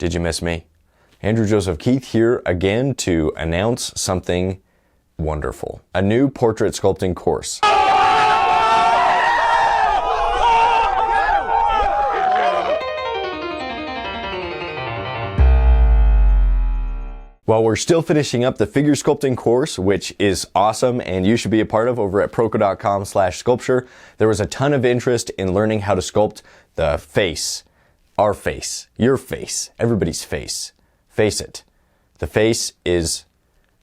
Did you miss me? Andrew Joseph Keith here again to announce something wonderful. A new portrait sculpting course. While we're still finishing up the figure sculpting course, which is awesome and you should be a part of over at proko.com/sculpture, there was a ton of interest in learning how to sculpt the face. Our face. Your face. Everybody's face. Face it. The face is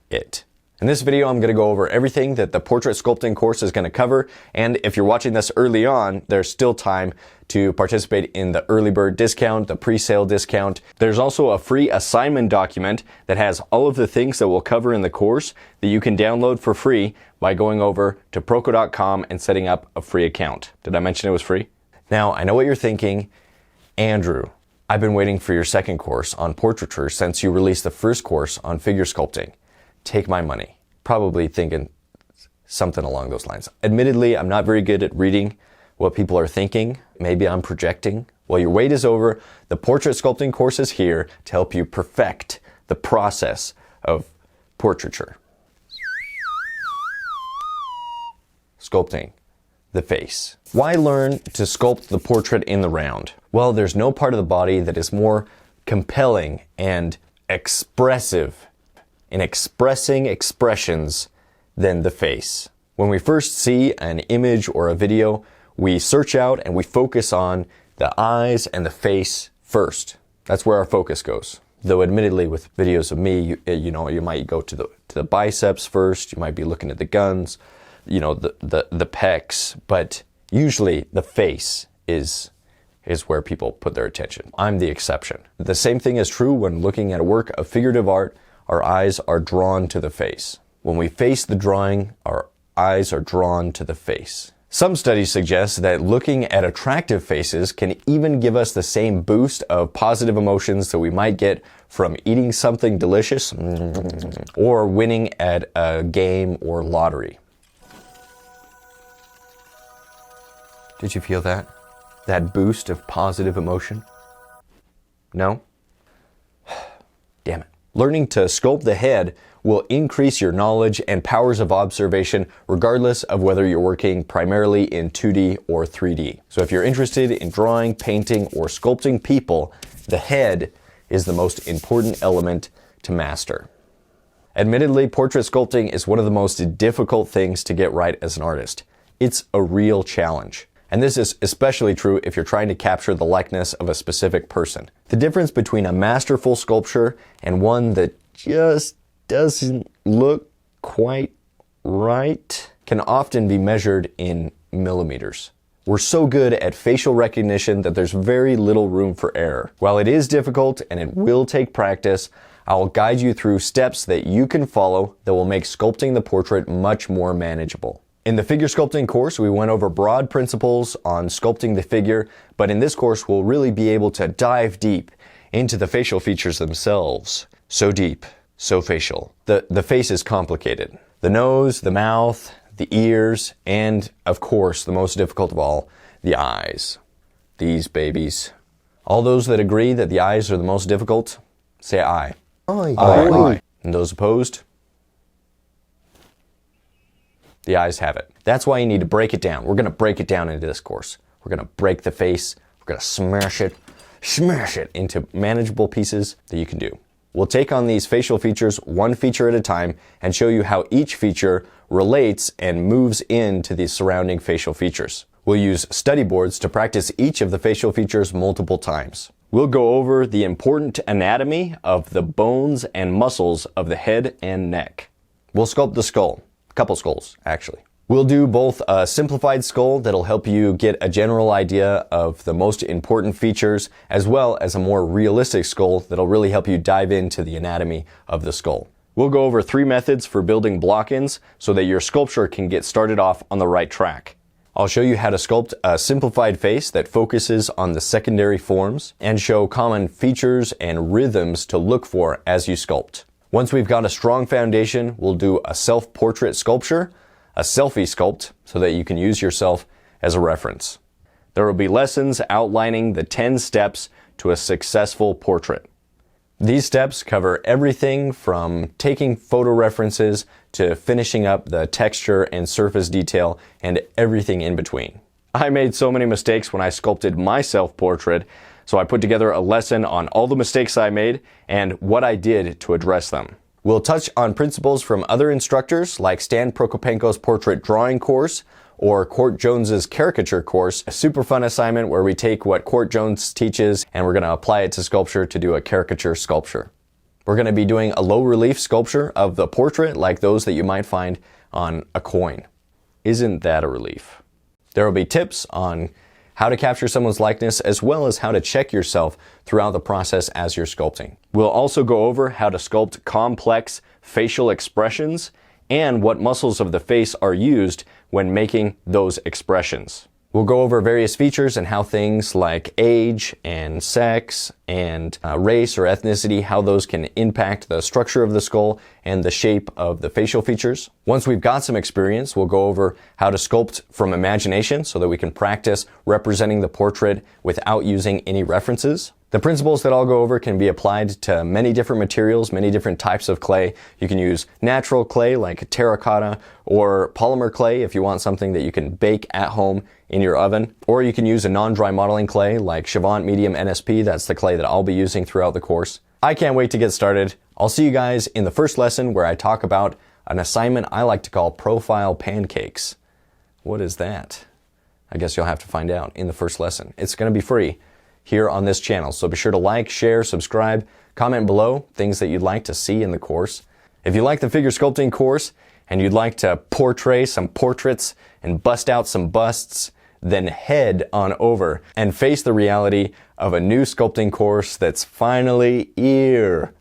it. In this video, I'm going to go over everything that the portrait sculpting course is going to cover. And if you're watching this early on, there's still time to participate in the early bird discount, the pre-sale discount. There's also a free assignment document that has all of the things that we'll cover in the course that you can download for free by going over to proko.com and setting up a free account. Did I mention it was free? Now, I know what you're thinking. Andrew, I've been waiting for your second course on portraiture since you released the first course on figure sculpting. Take my money. Probably thinking something along those lines. Admittedly, I'm not very good at reading what people are thinking. Maybe I'm projecting. Well, your wait is over. The portrait sculpting course is here to help you perfect the process of portraiture. Sculpting the face. Why learn to sculpt the portrait in the round? Well, there's no part of the body that is more compelling and expressive in expressing expressions than the face. When we first see an image or a video, we search out and we focus on the eyes and the face first. That's where our focus goes. Though admittedly with videos of me, you might go to the biceps first, you might be looking at the guns, the pecs, but usually the face is where people put their attention. I'm the exception. The same thing is true when looking at a work of figurative art. Our eyes are drawn to the face. When we face the drawing, our eyes are drawn to the face. Some studies suggest that looking at attractive faces can even give us the same boost of positive emotions that we might get from eating something delicious or winning at a game or lottery. Did you feel that? That boost of positive emotion? No? Damn it. Learning to sculpt the head will increase your knowledge and powers of observation regardless of whether you're working primarily in 2D or 3D. So if you're interested in drawing, painting, or sculpting people, the head is the most important element to master. Admittedly, portrait sculpting is one of the most difficult things to get right as an artist. It's a real challenge. And this is especially true if you're trying to capture the likeness of a specific person. The difference between a masterful sculpture and one that just doesn't look quite right can often be measured in millimeters. We're so good at facial recognition that there's very little room for error. While it is difficult and it will take practice, I'll guide you through steps that you can follow that will make sculpting the portrait much more manageable. In the figure sculpting course, we went over broad principles on sculpting the figure, but in this course, we'll really be able to dive deep into the facial features themselves. So deep, so facial. The face is complicated. The nose, the mouth, the ears, and of course, the most difficult of all, the eyes. These babies. All those that agree that the eyes are the most difficult, say aye. Aye. Aye. Aye. And those opposed? The eyes have it. That's why you need to break it down. We're going to break it down into this course. We're going to break the face. We're going to smash it into manageable pieces that you can do. We'll take on these facial features one feature at a time and show you how each feature relates and moves into the surrounding facial features. We'll use study boards to practice each of the facial features multiple times. We'll go over the important anatomy of the bones and muscles of the head and neck. We'll sculpt the skull. Couple skulls, actually. We'll do both a simplified skull that'll help you get a general idea of the most important features, as well as a more realistic skull that'll really help you dive into the anatomy of the skull. We'll go over 3 methods for building block-ins so that your sculpture can get started off on the right track. I'll show you how to sculpt a simplified face that focuses on the secondary forms and show common features and rhythms to look for as you sculpt. Once we've got a strong foundation, we'll do a self-portrait sculpture, a selfie sculpt, so that you can use yourself as a reference. There will be lessons outlining the 10 steps to a successful portrait. These steps cover everything from taking photo references to finishing up the texture and surface detail and everything in between. I made so many mistakes when I sculpted my self-portrait, so I put together a lesson on all the mistakes I made and what I did to address them. We'll touch on principles from other instructors like Stan Prokopenko's portrait drawing course or Court Jones's caricature course, a super fun assignment where we take what Court Jones teaches and we're going to apply it to sculpture to do a caricature sculpture. We're going to be doing a low relief sculpture of the portrait like those that you might find on a coin. Isn't that a relief? There will be tips on how to capture someone's likeness as well as how to check yourself throughout the process as you're sculpting. We'll also go over how to sculpt complex facial expressions and what muscles of the face are used when making those expressions. We'll go over various features and how things like age and sex and race or ethnicity, how those can impact the structure of the skull and the shape of the facial features. Once we've got some experience, we'll go over how to sculpt from imagination so that we can practice representing the portrait without using any references. The principles that I'll go over can be applied to many different materials, many different types of clay. You can use natural clay like terracotta or polymer clay if you want something that you can bake at home in your oven. Or you can use a non-dry modeling clay like Chavant Medium NSP. That's the clay that I'll be using throughout the course. I can't wait to get started. I'll see you guys in the first lesson where I talk about an assignment I like to call profile pancakes. What is that? I guess you'll have to find out in the first lesson. It's going to be free here on this channel. So be sure to like, share, subscribe, comment below things that you'd like to see in the course. If you like the figure sculpting course and you'd like to portray some portraits and bust out some busts, then head on over and face the reality of a new sculpting course that's finally here.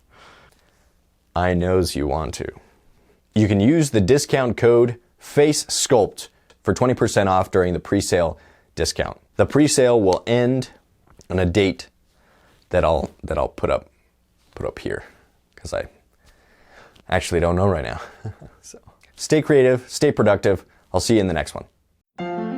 I knows you want to. You can use the discount code FACESCULPT for 20% off during the pre-sale discount. The pre-sale will end on a date that I'll put up here because I actually don't know right now. So stay creative, stay productive. I'll see you in the next one.